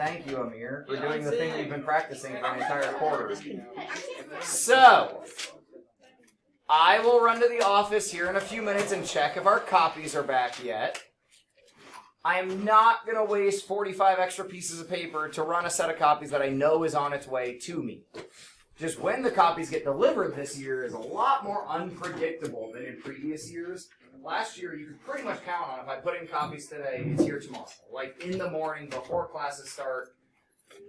Thank you, Amir, for doing the thing we've been practicing for an entire quarter. So, I will run to the office here in a few minutes and check if our copies are back yet. I am not going to waste 45 extra pieces of paper to run a set of copies that I know is on its way to me. Just when the copies get delivered this year is a lot more unpredictable than in previous years. Last year, you could pretty much count on if I put in copies today, it's here tomorrow. Like in the morning before classes start,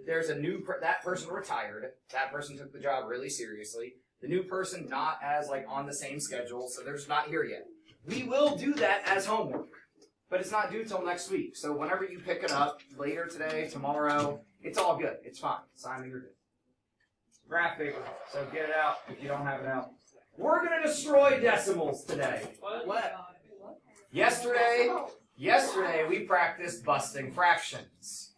there's a new, that person retired. That person took the job really seriously. The new person not as like on the same schedule, so they're just not here yet. We will do that as homework, but it's not due till next week. So whenever you pick it up, later today, tomorrow, it's all good. It's fine. Simon, you're good. Graph paper, so get it out if you don't have it out. We're going to destroy decimals today. What? Yesterday we practiced busting fractions.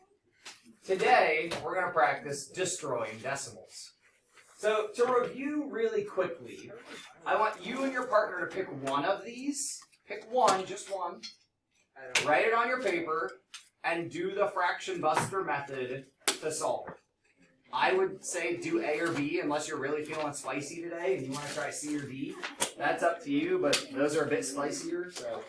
Today, we're going to practice destroying decimals. So, to review really quickly, I want you and your partner to pick one of these. Pick one, just one. Write it on your paper, and do the fraction buster method to solve it. I would say do A or B unless you're really feeling spicy today and you want to try C or D. That's up to you, but those are a bit spicier, so.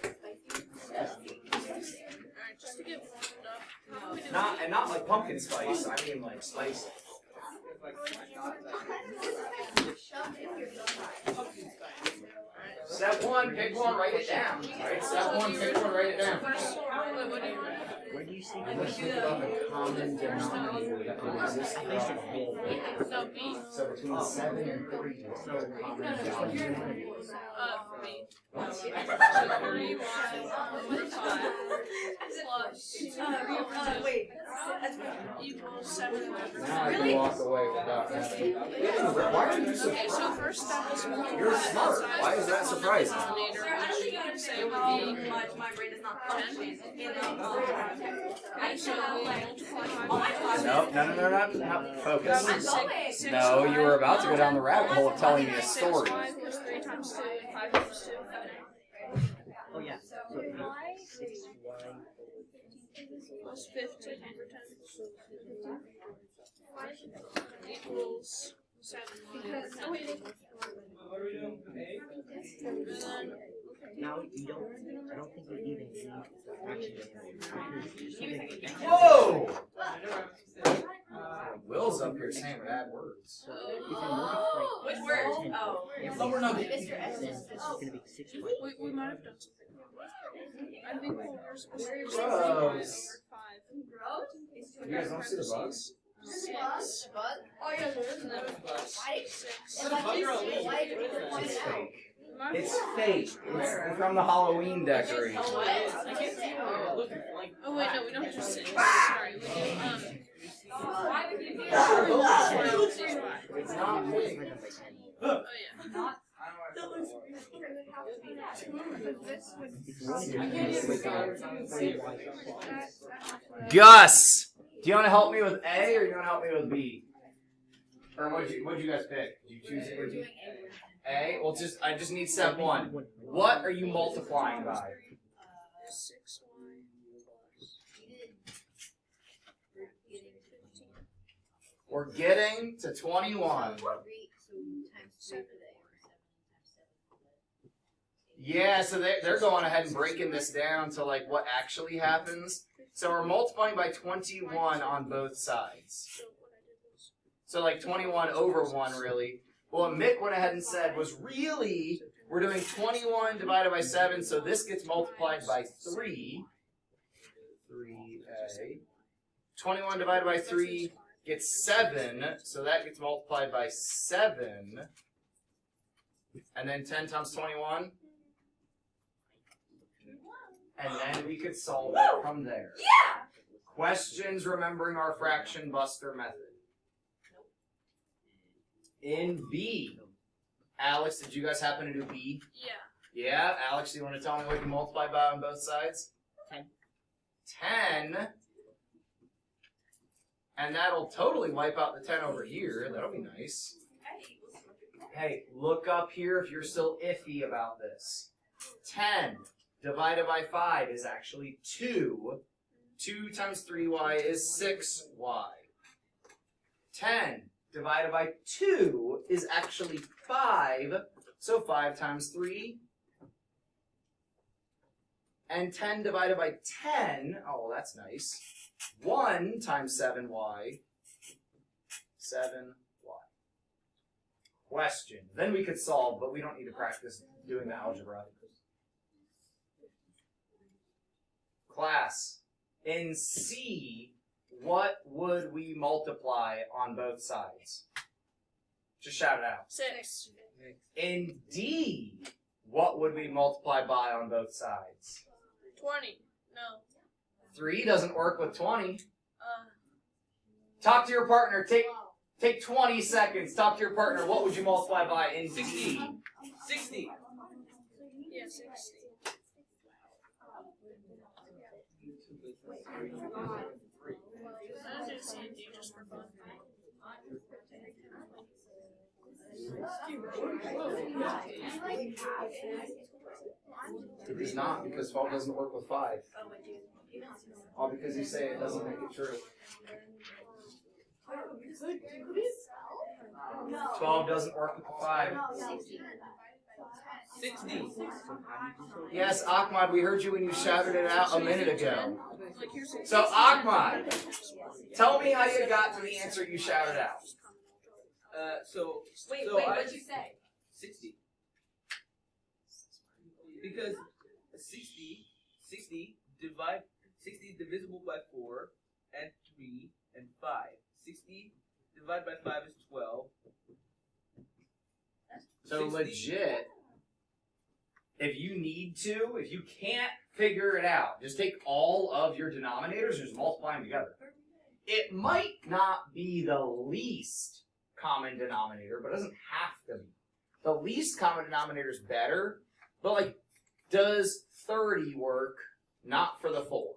Not like pumpkin spice, I mean like spicy. Step one, pick one, write it down. Right? Step one, pick one, write it down. Where do you see the common denominator that would exist throughout the whole thing? So between 7 and 3 is the common denominator. Wait. Equals 7. Now I can walk away without having. Why are you so? So first that was You're smart. Why is that surprising? My brain is not functioning. No. Focus. No, you were about to go down the rabbit hole of telling me a story. 5 plus 3 times 2 and 5 times 2. Oh yeah. So 6y Plus 15 over 10 equals 7. Oh, wait. And then now you don't. I don't think you even need the fraction denominator. Whoa! Will's up here saying bad words. So if you multiply which word? 10, Oh. Lower number. then it's going to be 6y. We might have done something. I think we're supposed to do Gross. 5. You guys don't see the bugs? 6. Oh, yeah, there is 11 plus 6. It's fake. It's fake. It's from the Halloween decoration. Oh wait, no, we don't have to 6. Sorry, we do It's not fake. Oh yeah. Gus! Do you want to help me with A or do you want to help me with B? Or what'd you guys pick? Did you choose it? Or A? Well, I just need step one. What are you multiplying by? 6y We're getting to 21. Yeah, so they're going ahead and breaking this down to like what actually happens. So we're multiplying by 21 on both sides. So like 21 over 1 really. Well, what Mick went ahead and said was really, we're doing 21 divided by 7, so this gets multiplied by 3. 3a. 21 divided by 3 gets 7, so that gets multiplied by 7. And then 10 times 21. And then we could solve it from there. Yeah! Questions remembering our fraction buster method? In B. Alex, did you guys happen to do B? Yeah. Yeah? Alex, do you want to tell me what you multiply by on both sides? 10. 10. And that'll totally wipe out the 10 over here. That'll be nice. Hey, look up here if you're still iffy about this. 10 divided by 5 is actually 2. 2 times 3y is 6y. 10 divided by 2 is actually 5. So 5 times 3. And 10 divided by 10, oh, that's nice. 1 times 7y, 7y. Question. Then we could solve, but we don't need to practice doing the algebra. Class, in C, what would we multiply on both sides? Just shout it out. 6. In D, what would we multiply by on both sides? 20. No. 3 doesn't work with 20. Talk to your partner. Take 20 seconds. Talk to your partner. What would you multiply by in 60. D? 60. Yeah, 60. I was just saying D just for fun. It is not, because 12 doesn't work with 5. All because you say it doesn't make it true. 12 doesn't work with the 5. 60. Yes, Ahmad, we heard you when you shouted it out a minute ago. Like here's So, Ahmad, tell me how you got to the answer you shouted out. Wait, what'd you say? 60. Because 60 is divisible by 4 and 3 and 5. 60 divided by 5 is 12. So 60. legit, if you can't figure it out, just take all of your denominators and just multiply them together. It might not be the least common denominator, but it doesn't have to be. The least common denominator is better, but like, does 30 work? Not for the 4.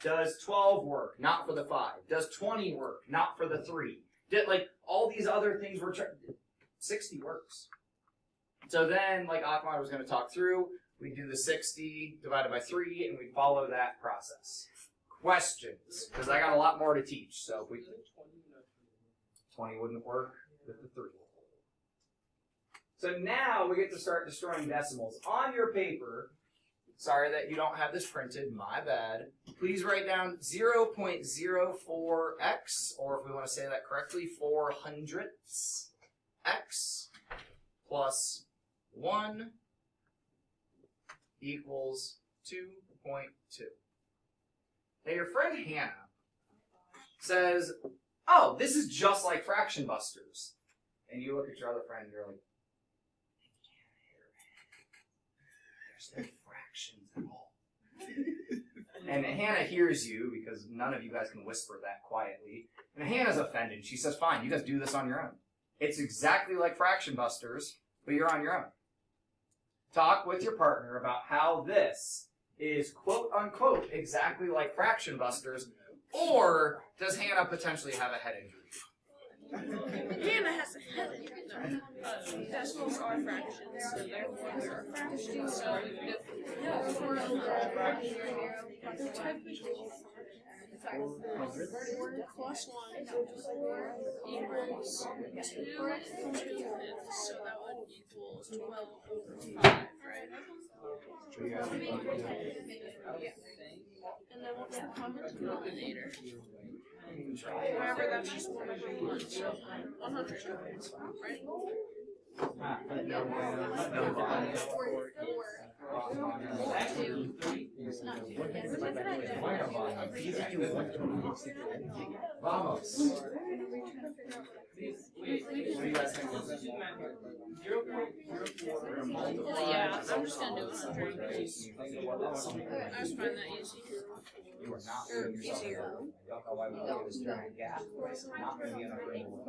Does 12 work? Not for the 5. Does 20 work? Not for the 3. Like, all these other things we're trying. 60 works. So then, like Ahmad was going to talk through, we do the 60 divided by 3, and we follow that process. Questions? Because I got a lot more to teach. So if we 20 wouldn't work with the 3. So now we get to start destroying decimals. On your paper, sorry that you don't have this printed, my bad. Please write down 0.04x, or if we want to say that correctly, 400ths x plus 1 equals 2.2. Now your friend Hannah says, oh, this is just like Fraction Busters. And you look at your other friend and you're like, there's no fractions at all. And Hannah hears you, because none of you guys can whisper that quietly. And Hannah's offended. She says, fine, you guys do this on your own. It's exactly like Fraction Busters, but you're on your own. Talk with your partner about how this is quote-unquote exactly like Fraction Busters, or does Hannah potentially have a head injury? Hannah has a head injury. Decimals are fractions, so therefore there are fractions. So we can do plus 1 equals 2/5, so that would equal 12 over 5, right? And then what's the common denominator? However, that's just 1 over 1, so 100, right? Vamos. What do you guys think? Yeah, I'm just gonna do 100. I just find that easy. You are not doing yourself. You don't know why we do this giant gap. It's not going to be enough room.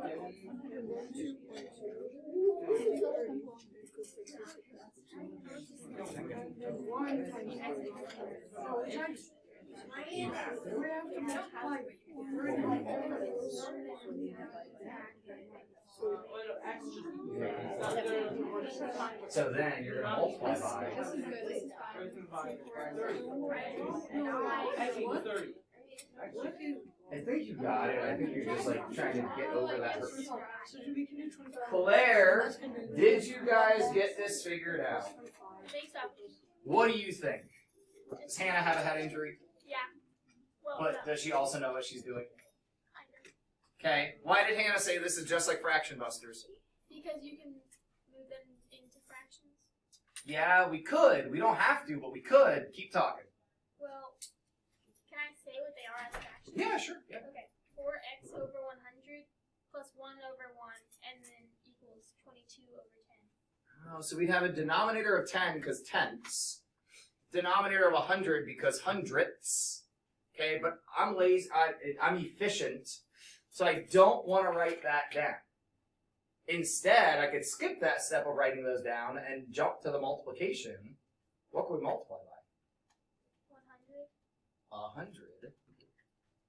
So then you're going to multiply by. I think you got it. I think you're just like trying to get over that. Claire, did you guys get this figured out? What do you think? Does Hannah have a head injury? Yeah. Well, But does she also know what she's doing? Okay. Why did Hannah say this is just like Fraction Busters? because you can move them into fractions. Yeah, we could. We don't have to, but we could. Keep talking. Well, can I say what they are as fractions? Yeah, sure. Yeah. Okay. 4x over 100 plus 1 over 1 and then equals 22 over 10. Oh, so we'd have a denominator of 10 because tenths. Denominator of 100 because hundredths. Okay, but I'm lazy. I'm efficient, so I don't want to write that down. Instead, I could skip that step of writing those down and jump to the multiplication. What could we multiply by? 100. 100.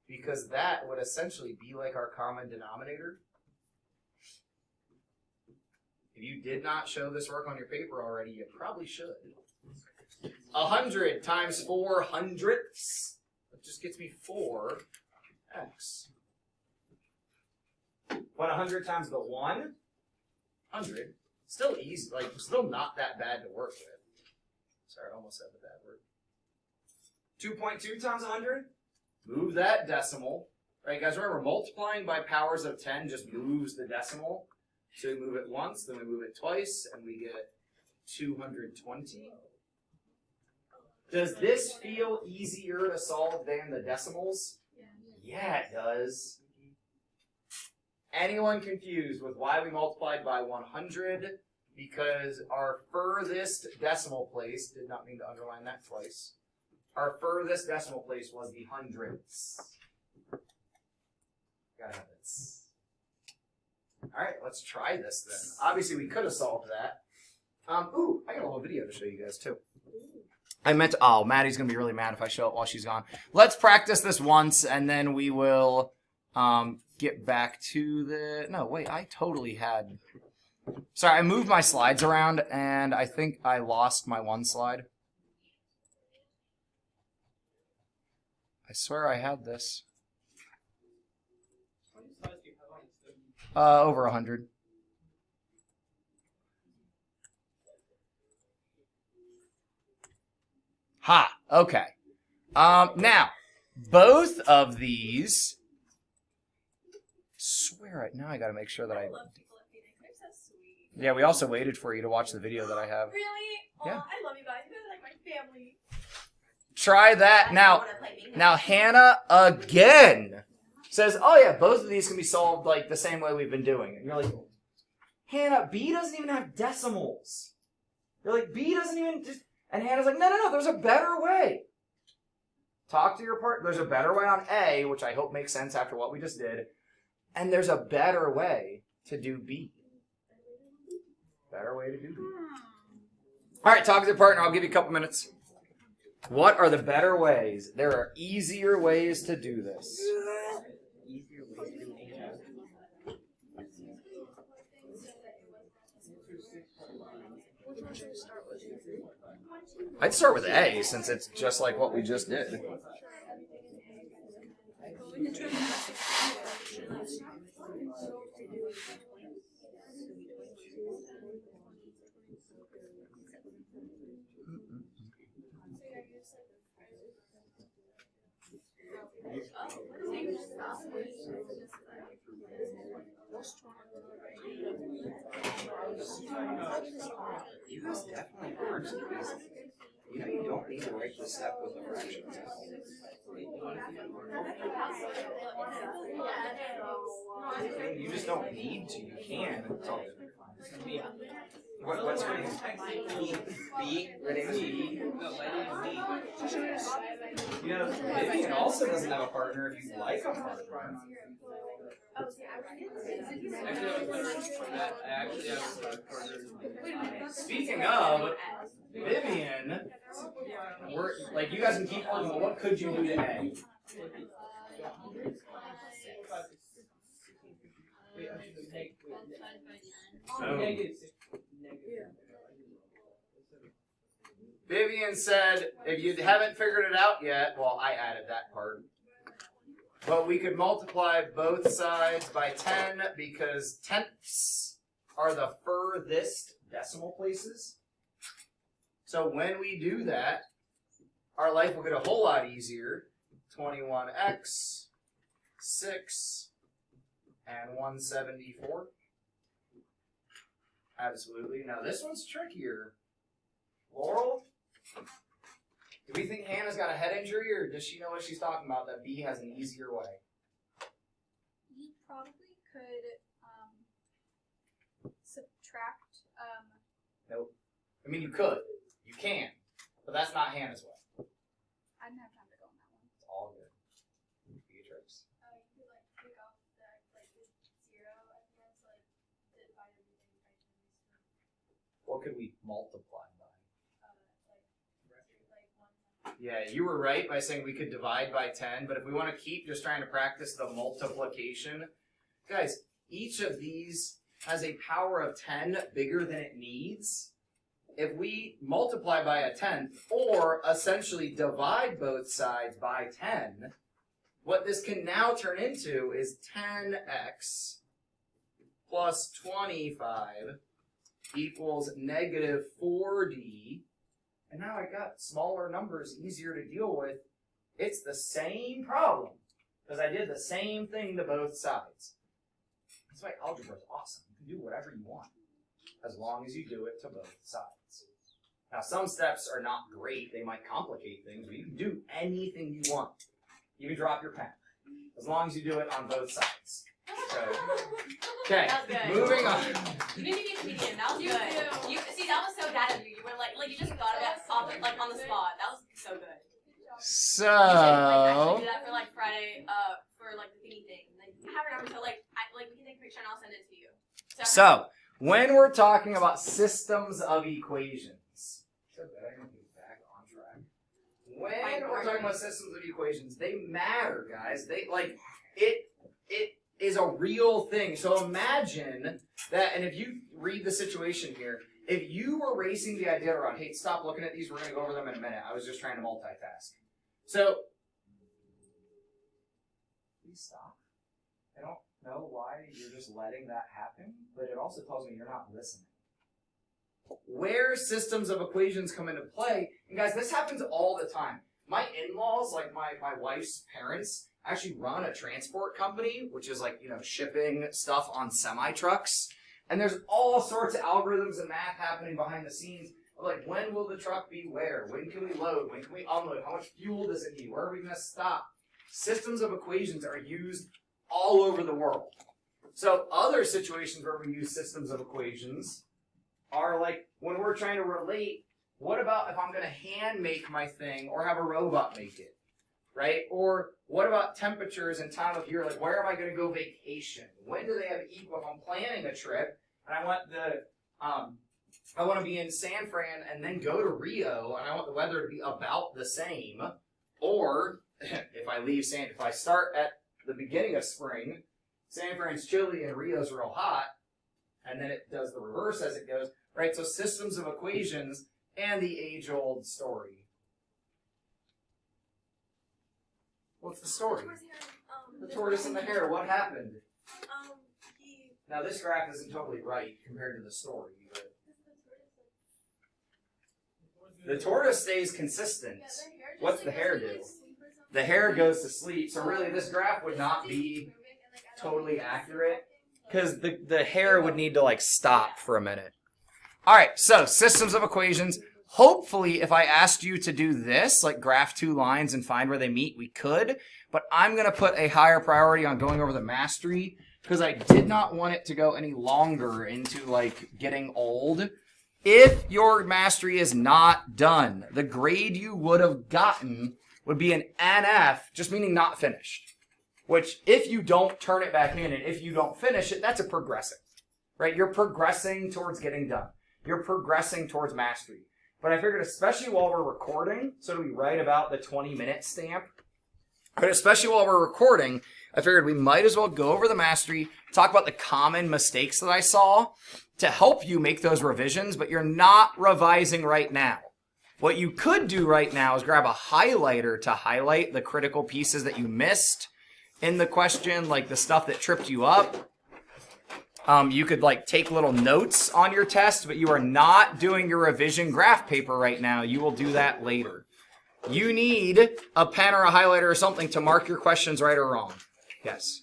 Because that would essentially be like our common denominator. If you did not show this work on your paper already, you probably should. 100 times 4 hundredths. That just gets me 4x. What 100 times the 1? 100. Still easy, like still not that bad to work with. Sorry, I almost said the bad word. 2.2 times 100? Move that decimal. Right, guys, remember multiplying by powers of 10 just moves the decimal. So we move it once, then we move it twice, and we get 220. Does this feel easier to solve than the decimals? Yeah, it does. Anyone confused with why we multiplied by 100? Because our furthest decimal place, did not mean to underline that twice, our furthest decimal place was the hundredths. Gotta have it. Alright, let's try this then. Obviously we could have solved that. Ooh, I got a little video to show you guys too. I meant to, oh, Maddie's going to be really mad if I show it while she's gone. Let's practice this once, and then we will get back to the... No, wait, I totally had... Sorry, I moved my slides around, and I think I lost my one slide. I swear I had this. Over 100. Ha! Okay. Now, both of these. Swear it. Now I got to make sure that I. Yeah, we also waited for you to watch the video that I have. Really? Oh, Yeah. I love you guys. You guys are like my family. Try that now. Now Hannah again says, "Oh yeah, both of these can be solved like the same way we've been doing it." And you're like, Hannah, B doesn't even have decimals. You're like, B doesn't even just. And Hannah's like, no, there's a better way. Talk to your partner. There's a better way on A, which I hope makes sense after what we just did. And there's a better way to do B. Better way to do B. All right, talk to your partner. I'll give you a couple minutes. What are the better ways? There are easier ways to do this. I'd start with A, since it's just like what we just did. You guys definitely aren't easy. You know, you don't need to write this step with the fractions. You just don't need to. You can. It's all good. What's her name? B. Her name is B. No, my name is B. You know, Vivian also doesn't have a partner if you'd like a partner. Actually, I have a partner. Speaking of, Vivian, we're like you guys can keep on, but what could you do to A? Negative 6. Vivian said, if you haven't figured it out yet, well, I added that part. But we could multiply both sides by 10 because tenths are the furthest decimal places. So when we do that, our life will get a whole lot easier. 21x, 6, and 174. Absolutely. Now this one's trickier. Laurel? Do we think Hannah's got a head injury, or does she know what she's talking about, that B has an easier way? You probably could subtract. Nope. I mean, you could. You can. But that's not Hannah's way. I didn't have time to go on that one. It's all good. Beatrix. You could like take off the like the 0 at the end, so like divide everything by 10. What could we multiply by? Like 1. Yeah, you were right by saying we could divide by 10, but if we want to keep just trying to practice the multiplication, guys, each of these has a power of 10 bigger than it needs. If we multiply by a 10th, or essentially divide both sides by 10, what this can now turn into is 10x plus 25 equals negative 4d. And now I got smaller numbers, easier to deal with. It's the same problem, because I did the same thing to both sides. That's why algebra is awesome. You can do whatever you want, as long as you do it to both sides. Now, some steps are not great. They might complicate things, but you can do anything you want. You can drop your pen, as long as you do it on both sides. So, okay, That was good. moving on. You didn't even need a comedian. That was You good. too. You see, that was so bad of you. You were like you just thought of it on the spot. That was so good. You should actually do that for Friday, for the thingy thing. And then have her number so we can take a picture and I'll send it to you. So, when we're talking about systems of equations, so that I can get back on track. When we're talking about systems of equations, they matter, guys. They it is a real thing. So imagine that, and if you read the situation here, if you were racing the idea around, hey, stop looking at these, we're going to go over them in a minute. I was just trying to multitask. So, please stop. I don't know why you're just letting that happen, but it also tells me you're not listening. Where systems of equations come into play, and guys, this happens all the time. My in-laws, like my wife's parents, actually run a transport company, which is shipping stuff on semi-trucks. And there's all sorts of algorithms and math happening behind the scenes. Like, when will the truck be where? When can we load? When can we unload? How much fuel does it need? Where are we going to stop? Systems of equations are used all over the world. So other situations where we use systems of equations are like when we're trying to relate, what about if I'm going to hand make my thing or have a robot make it, right? Or what about temperatures and time of year? Like, where am I going to go vacation? When do they have equal? If I'm planning a trip and I want to be in San Fran and then go to Rio and I want the weather to be about the same, or if I start at the beginning of spring, San Fran's chilly and Rio's real hot, and then it does the reverse as it goes, right? So systems of equations and the age-old story. What's the story? The tortoise and the hare. What happened? Now this graph isn't totally right compared to the story, but the tortoise stays consistent. What's the hare do? The hare goes to sleep. So really, this graph would not be totally accurate because the hare would need to stop for a minute. All right, so systems of equations. Hopefully, if I asked you to do this, like graph two lines and find where they meet, we could. But I'm going to put a higher priority on going over the mastery because I did not want it to go any longer into getting old. If your mastery is not done, the grade you would have gotten would be an NF, just meaning not finished. Which, if you don't turn it back in and if you don't finish it, that's a progressive, right? You're progressing towards getting done. You're progressing towards mastery. But I figured, especially while we're recording, so do we write about the 20-minute stamp? But especially while we're recording, I figured we might as well go over the mastery, talk about the common mistakes that I saw to help you make those revisions, but you're not revising right now. What you could do right now is grab a highlighter to highlight the critical pieces that you missed in the question, like the stuff that tripped you up. You could like take little notes on your test, but you are not doing your revision graph paper right now. You will do that later. You need a pen or a highlighter or something to mark your questions right or wrong. Yes.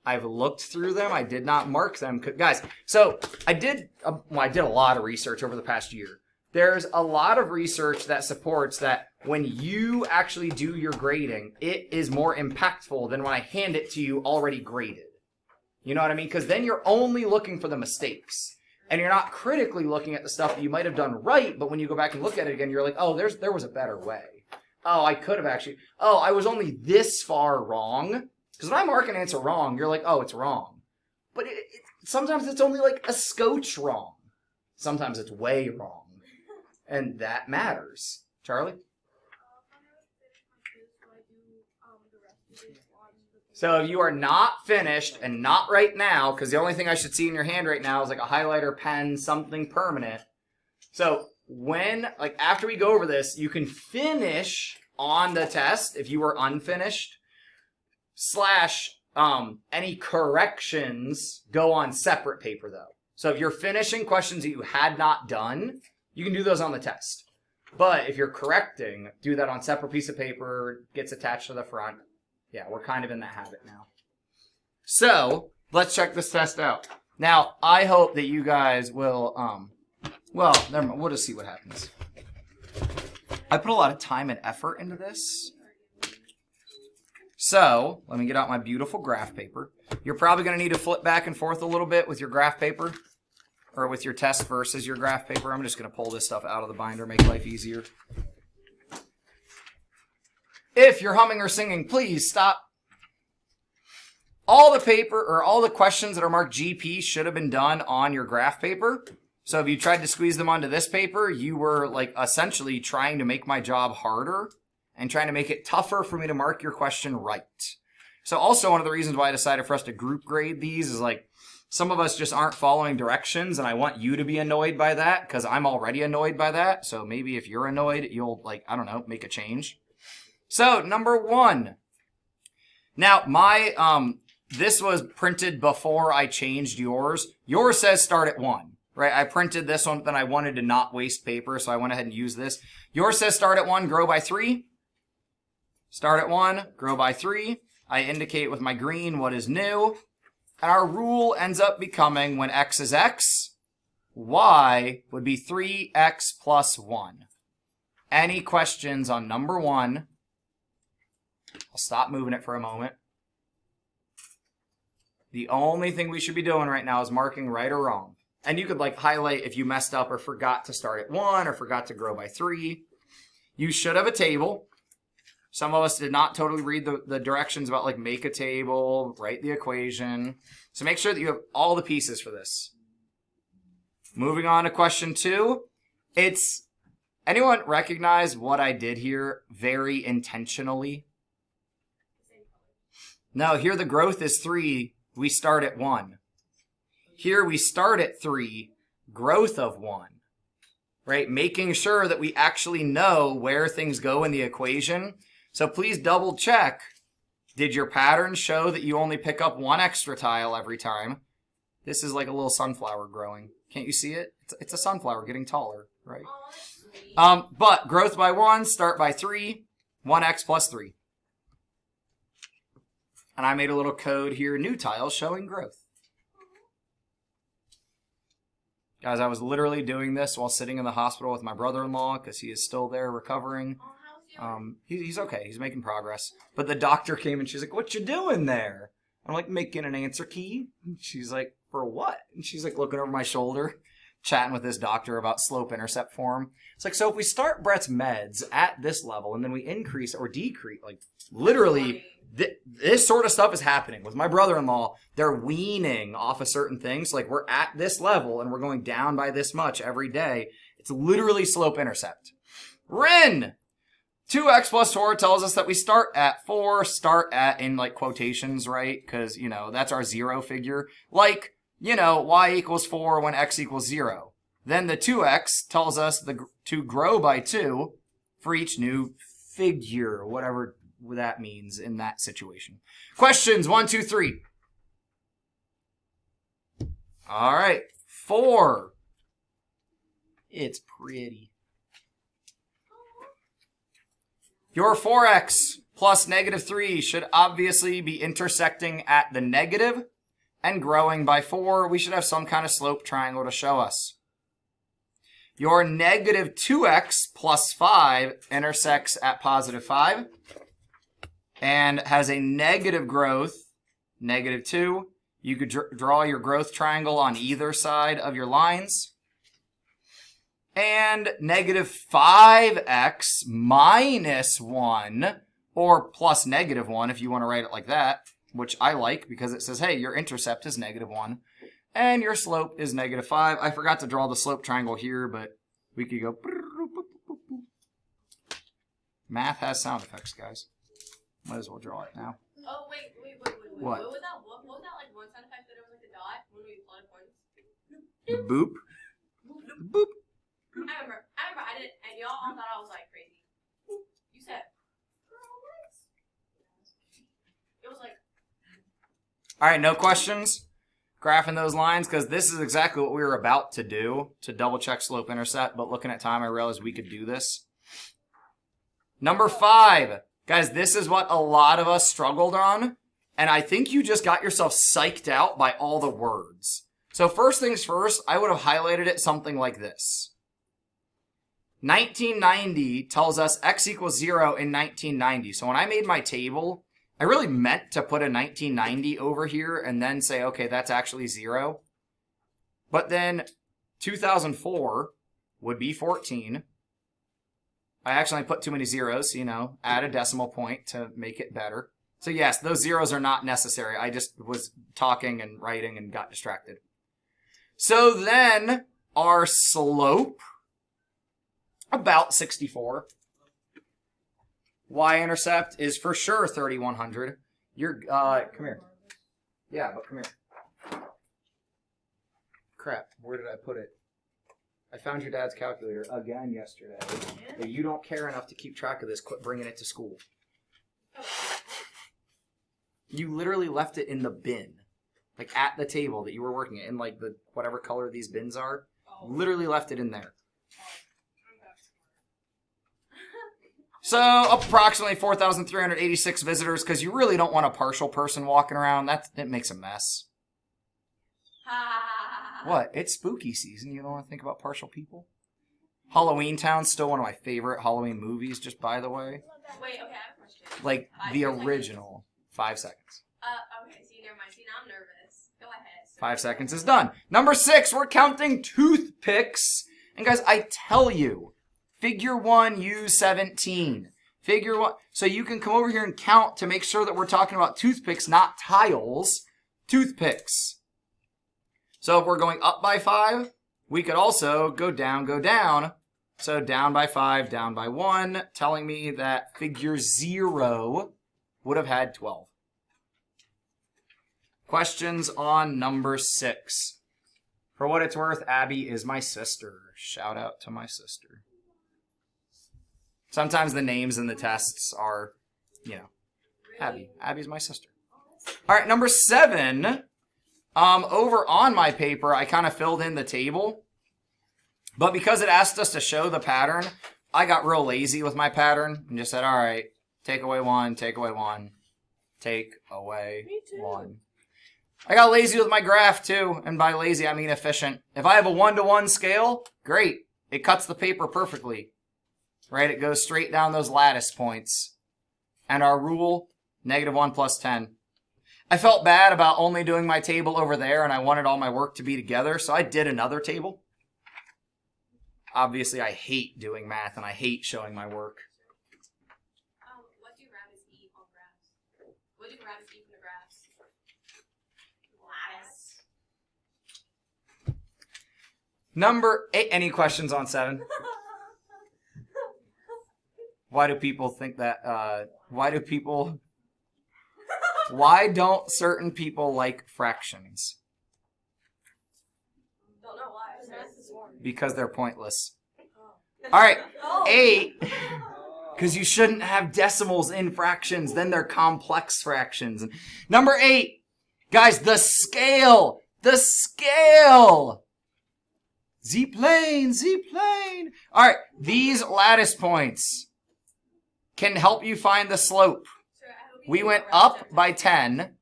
I've looked through them. I did not mark them. Guys, so I did a lot of research over the past year. There's a lot of research that supports that when you actually do your grading, it is more impactful than when I hand it to you already graded. You know what I mean? Because then you're only looking for the mistakes. And you're not critically looking at the stuff that you might have done right, but when you go back and look at it again, you're like, oh, there was a better way. Oh, I could have actually. Oh, I was only this far wrong. Because when I mark an answer wrong, you're like, oh, it's wrong. But sometimes it's only like a scotch wrong. Sometimes it's way wrong. And that matters. Charlie? So if you are not finished, and not right now, because the only thing I should see in your hand right now is like a highlighter, pen, something permanent. So after we go over this, you can finish on the test if you were unfinished, / any corrections go on separate paper though. So if you're finishing questions that you had not done, you can do those on the test. But if you're correcting, do that on separate piece of paper, gets attached to the front. Yeah, we're kind of in that habit now. So, let's check this test out. Now, I hope that you guys will, well, never mind. We'll just see what happens. I put a lot of time and effort into this. So, let me get out my beautiful graph paper. You're probably going to need to flip back and forth a little bit with your graph paper, or with your test versus your graph paper. I'm just going to pull this stuff out of the binder, make life easier. If you're humming or singing, please stop. All the paper or all the questions that are marked GP should have been done on your graph paper. So if you tried to squeeze them onto this paper, you were like essentially trying to make my job harder and trying to make it tougher for me to mark your question right. So also one of the reasons why I decided for us to group grade these is like some of us just aren't following directions, and I want you to be annoyed by that because I'm already annoyed by that. So maybe if you're annoyed, you'll like, I don't know, make a change. So, number 1. Now, this was printed before I changed yours. Yours says start at 1, right? I printed this one, then I wanted to not waste paper, so I went ahead and used this. Yours says start at 1, grow by 3. Start at 1, grow by 3. I indicate with my green what is new. And our rule ends up becoming when x is x, y would be 3x plus 1. Any questions on number 1? I'll stop moving it for a moment. The only thing we should be doing right now is marking right or wrong. And you could like highlight if you messed up or forgot to start at 1 or forgot to grow by 3. You should have a table. Some of us did not totally read the directions about like make a table, write the equation. So make sure that you have all the pieces for this. Moving on to question 2. Anyone recognize what I did here very intentionally? No, here the growth is 3. We start at 1. Here we start at 3. Growth of 1. Right? Making sure that we actually know where things go in the equation. So please double check. Did your pattern show that you only pick up 1 extra tile every time? This is like a little sunflower growing. Can't you see it? It's a sunflower getting taller, right? But growth by 1, start by 3, 1x plus 3. And I made a little code here, new tile showing growth. Guys, I was literally doing this while sitting in the hospital with my brother-in-law because he is still there recovering. He's okay. He's making progress. But the doctor came and she's like, what you doing there? I'm like, making an answer key. She's like, for what? And she's like looking over my shoulder, chatting with this doctor about slope-intercept form. It's like, so if we start Brett's meds at this level and then we increase or decrease, like literally this sort of stuff is happening with my brother-in-law. They're weaning off of certain things. Like we're at this level and we're going down by this much every day. It's literally slope-intercept. Ren! 2x plus 4 tells us that we start at 4, start at in like quotations, right? Because, you know, that's our 0 figure. Like, you know, y equals 4 when x equals 0. Then the 2x tells us to grow by 2 for each new figure, whatever that means in that situation. Questions 1, 2, 3. All right, 4. It's pretty. Your 4x plus negative 3 should obviously be intersecting at the negative and growing by 4. We should have some kind of slope triangle to show us. Your negative 2x plus 5 intersects at positive 5 and has a negative growth, negative 2. You could draw your growth triangle on either side of your lines. And negative 5x minus 1, or plus negative 1 if you want to write it like that, which I like because it says, hey, your intercept is negative 1, and your slope is negative 5. I forgot to draw the slope triangle here, but we could go. Math has sound effects, guys. Might as well draw it now. Oh, wait. What? What was that like one sound effect that it was like a dot when we plotted points? Boop. Boop. I remember I did it, and y'all all thought I was like crazy. You said, it was like. All right, no questions? Graphing those lines, because this is exactly what we were about to do, to double check slope intercept, but looking at time, I realized we could do this. Number 5. Guys, this is what a lot of us struggled on, and I think you just got yourself psyched out by all the words. So first things first, I would have highlighted it something like this. 1990 tells us x equals 0 in 1990. So when I made my table, I really meant to put a 1990 over here and then say, okay, that's actually 0. But then 2004 would be 14. I actually put too many zeros, you know, add a decimal point to make it better. So yes, those zeros are not necessary. I just was talking and writing and got distracted. So then our slope, about 64. Y-intercept is for sure 3,100. You're, come here. Yeah, but come here. Crap, where did I put it? I found your dad's calculator again yesterday. But you don't care enough to keep track of this. Quit bringing it to school. You literally left it in the bin. Like at the table that you were working at, in like the whatever color these bins are. Literally left it in there. So approximately 4,386 visitors, because you really don't want a partial person walking around. It makes a mess. What? It's spooky season. You don't want to think about partial people? Halloween Town's still one of my favorite Halloween movies, just by the way. Wait, okay, I have a question. Like the original. 5 seconds. Okay, see, never mind. See, now I'm nervous. Go ahead. 5 seconds is done. Number 6, we're counting toothpicks. And guys, I tell you, figure 1, use 17. Figure 1. So you can come over here and count to make sure that we're talking about toothpicks, not tiles. Toothpicks. So if we're going up by 5, we could also go down, go down. So down by 5, down by 1, telling me that figure 0 would have had 12. Questions on number 6. For what it's worth, Abby is my sister. Shout out to my sister. Sometimes the names in the tests are, you know, Abby. Abby's my sister. All right, number 7. Over on my paper, I kind of filled in the table. But because it asked us to show the pattern, I got real lazy with my pattern and just said, all right, take away 1, take away 1, take away 1. I got lazy with my graph too, and by lazy I mean efficient. If I have a 1-to-1 scale, great. It cuts the paper perfectly. Right? It goes straight down those lattice points. And our rule, -1 plus 10. I felt bad about only doing my table over there, and I wanted all my work to be together, so I did another table. Obviously, I hate doing math, and I hate showing my work. What do rabbits eat on grass? What do rabbits eat from the grass? Lattice. Number 8. Any questions on 7? Why do people think that? Why don't certain people like fractions? Don't know why. Because they're pointless. All right, 8. Because you shouldn't have decimals in fractions. Then they're complex fractions. Number 8. Guys, the scale. The scale. Z-plane, Z-plane. All right, these lattice points can help you find the slope. We went up by 10.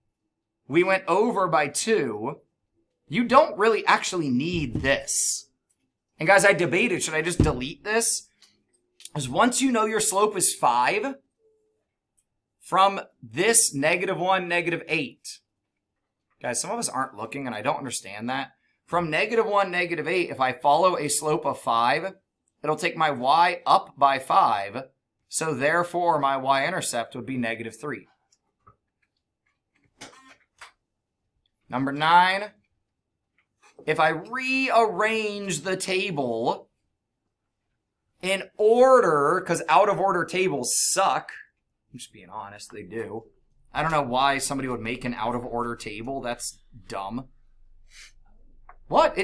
We went over by 2. You don't really actually need this. And guys, I debated, should I just delete this? Because once you know your slope is 5, from this -1, -8. Guys, some of us aren't looking, and I don't understand that. From -1, -8, if I follow a slope of 5, it'll take my y up by 5. So therefore, my y-intercept would be -3. Number 9. If I rearrange the table in order, because out-of-order tables suck. I'm just being honest, they do. I don't know why somebody would make an out-of-order table. That's dumb. What?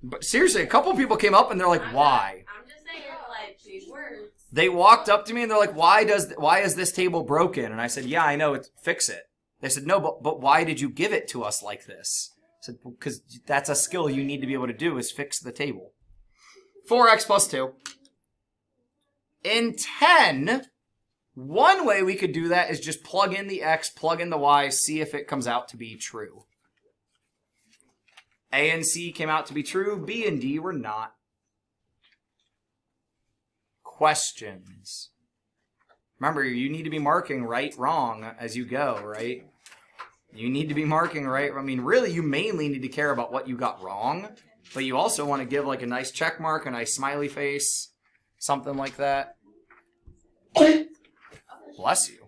But seriously, a couple people came up and they're like, why? I'm just saying, like, these words. They walked up to me and they're like, why is this table broken? And I said, yeah, I know, fix it. They said, no, but why did you give it to us like this? I said, because that's a skill you need to be able to do, is fix the table. 4x plus 2. In 10, one way we could do that is just plug in the x, plug in the y, see if it comes out to be true. A and C came out to be true. B and D were not. Questions. Remember, you need to be marking right, wrong as you go, right? You need to be marking right. I mean, really, you mainly need to care about what you got wrong, but you also want to give like a nice check mark, a nice smiley face, something like that. Bless you.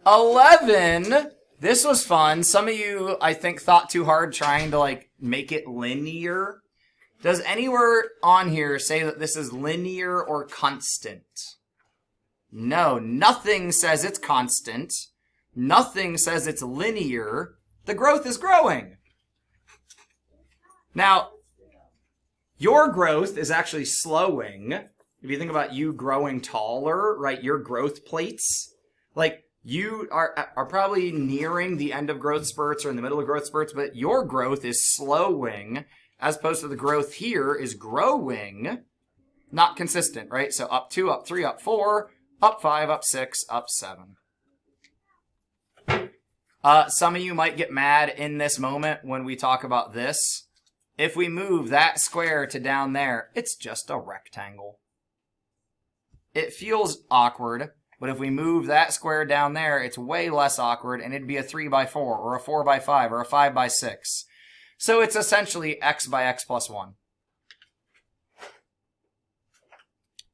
11. This was fun. Some of you, I think, thought too hard trying to like make it linear. Does anywhere on here say that this is linear or constant? No, nothing says it's constant. Nothing says it's linear. The growth is growing. Now, your growth is actually slowing. If you think about you growing taller, right, your growth plates, like you are probably nearing the end of growth spurts or in the middle of growth spurts, but your growth is slowing as opposed to the growth here is growing, not consistent, right? So up 2, up 3, up 4, up 5, up 6, up 7. Some of you might get mad in this moment when we talk about this. If we move that square to down there, it's just a rectangle. It feels awkward, but if we move that square down there, it's way less awkward, and it'd be a 3x4, or a 4x5, or a 5x6. So it's essentially x by x plus 1.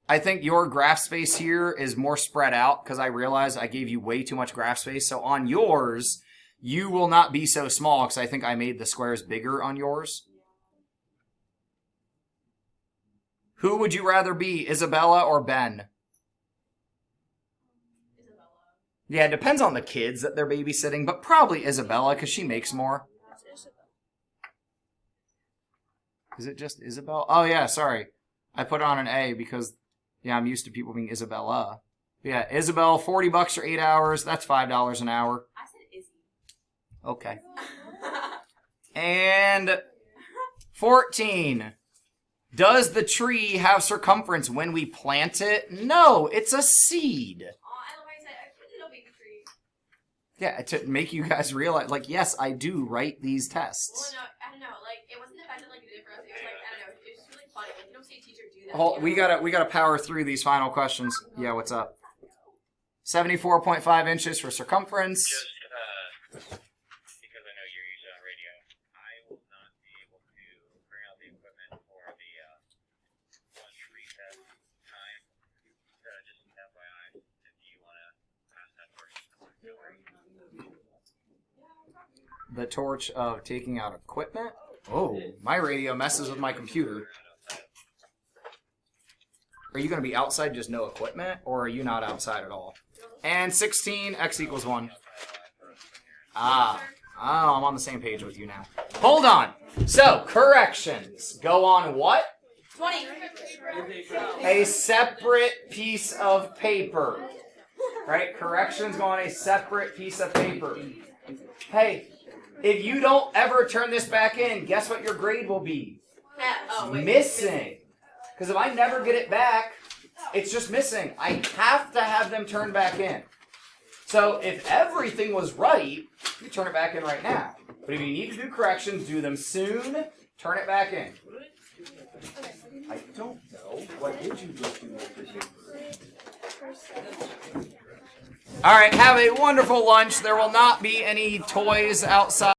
I think your graph space here is more spread out, because I realized I gave you way too much graph space. So on yours, you will not be so small, because I think I made the squares bigger on yours. Who would you rather be, Isabella or Ben? Isabella. Yeah, it depends on the kids that they're babysitting, but probably Isabella, because she makes more. Is it just Isabel? Oh, yeah, sorry. I put on an A because, yeah, I'm used to people being Isabella. Yeah, Isabel, $40 for 8 hours. That's $5 an hour. I said Izzy. Okay. And 14. Does the tree have circumference when we plant it? No, it's a seed. Oh, I love how you said I put it a baby tree. Yeah, to make you guys realize, like, yes, I do write these Well, tests. no, I don't know. Like, it wasn't the fact that like you did it for us. It was like I don't know. It was just really funny. Like, you don't see a teacher do that. Hold, you know? we gotta power through these final questions. Yeah, what's up? 74.5 inches for circumference. Just because I know you're usually on radio, I will not be able to bring out the equipment for the lunch recess time. Just FYI, if you want to pass that torch. The torch of taking out equipment. Oh, my radio messes with my computer. Are you going to be outside, just no equipment, or are you not outside at all? And 16, x equals 1. Ah. Oh, I'm on the same page with you now. Hold on. So, corrections. Go on what? 20. A separate piece of paper. Right? Corrections go on a separate piece of paper. Hey, if you don't ever turn this back in, guess what your grade will be? Missing. Because if I never get it back, it's just missing. I have to have them turned back in. So if everything was right, you turn it back in right now. But if you need to do corrections, do them soon. Turn it back in. I don't know. What did you just do with your paper? All right, have a wonderful lunch. There will not be any toys outside.